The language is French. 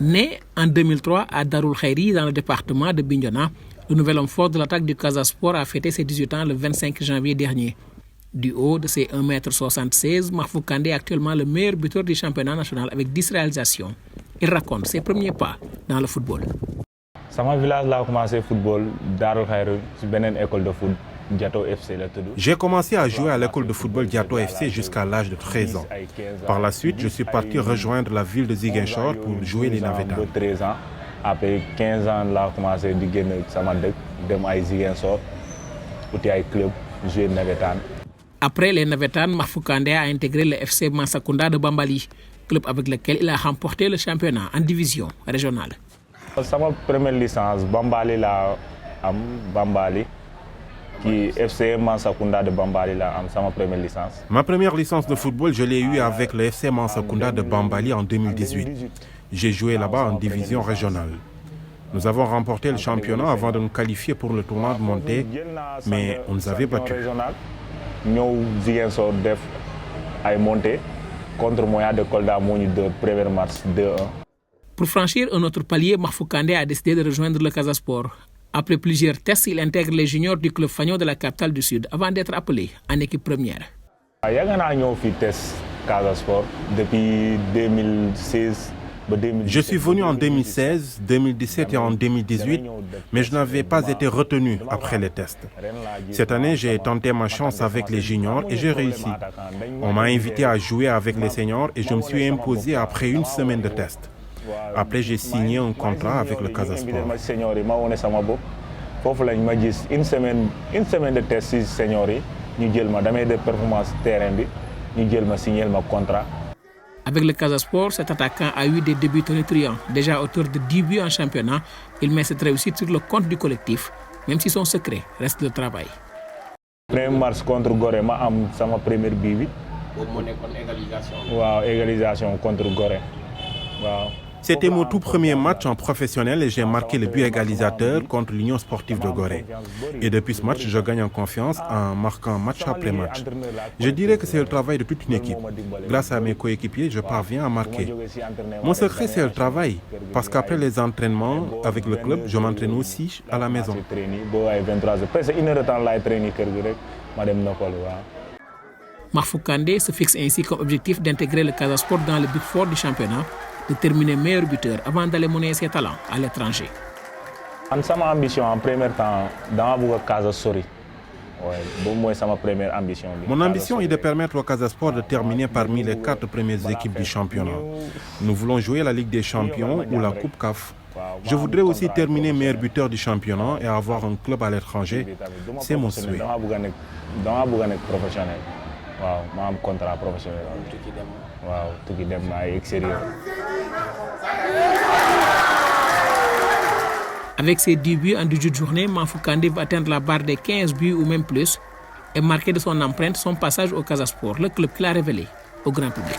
Né en 2003 à Darul Khairi dans le département de Bignona, le nouvel homme fort de l'attaque du Casa Sport a fêté ses 18 ans le 25 janvier dernier. Du haut de ses 1,76 m, Mahfou Kandé est actuellement le meilleur buteur du championnat national avec 10 réalisations. Il raconte ses premiers pas dans le football. Dans mon village, j'ai commencé le football Darul Khairi, c'est une école de foot. J'ai commencé à jouer à l'école de football Diato FC jusqu'à l'âge de 13 ans. Par la suite, je suis parti rejoindre la ville de Ziguinchor pour jouer les navétanes. Après 15 ans, j'ai commencé à jouer à Ziguinchor, pour un club, jouer les navétanes. Après les navétanes, Mahfou Kandé a intégré le FC Mansakunda de Bambali, club avec lequel il a remporté le championnat en division régionale. Ma première licence, Bambali. Qui FC Mansakunda de Bambali, c'est ma première licence. Ma première licence de football, je l'ai eue avec le FC Mansakunda de Bambali en 2018. J'ai joué là-bas en division régionale. Nous avons remporté le championnat avant de nous qualifier pour le tournoi de montée, mais on nous avait battus. Pour franchir un autre palier, Mahfou Kandé a décidé de rejoindre le Casa Sport. Après plusieurs tests, il intègre les juniors du club Fagnon de la capitale du Sud avant d'être appelé en équipe première. Depuis 2016. Je suis venu en 2016, 2017 et en 2018, mais je n'avais pas été retenu après les tests. Cette année, j'ai tenté ma chance avec les juniors et j'ai réussi. On m'a invité à jouer avec les seniors et je me suis imposé après une semaine de tests. Après, j'ai signé un contrat avec le Casa Sport. Une semaine de tests seniors, nous avons des performances terrain, nous avons signé un contrat. Avec le Casa Sport, cet attaquant a eu des débuts tonitruants. Déjà auteur de 10 buts en championnat, il met cette réussite sur le compte du collectif, même si son secret reste le travail. Le 1er mars contre Gorée, c'est ma première but. Égalisation contre Gorée. C'était mon tout premier match en professionnel et j'ai marqué le but égalisateur contre l'Union sportive de Gorée. Et depuis ce match, je gagne en confiance en marquant match après match. Je dirais que c'est le travail de toute une équipe. Grâce à mes coéquipiers, je parviens à marquer. Mon secret, c'est le travail, parce qu'après les entraînements avec le club, je m'entraîne aussi à la maison. Mahfou Kandé se fixe ainsi comme objectif d'intégrer le Casa Sport dans le Big Four du championnat, de terminer meilleur buteur avant d'aller monnayer ses talents à l'étranger. Ma ambition en premier temps, dans le Casa Sport. Mon ambition est de permettre au Casa Sport de terminer parmi les 4 premières équipes du championnat. Nous voulons jouer la Ligue des Champions ou la Coupe CAF. Je voudrais aussi terminer meilleur buteur du championnat et avoir un club à l'étranger. C'est mon souhait. Un contrat professionnel. Avec ses 10 buts en 18 journées, Mahfou Kandé va atteindre la barre des 15 buts ou même plus et marquer de son empreinte son passage au Casa Sport, le club qu'il a révélé au grand public.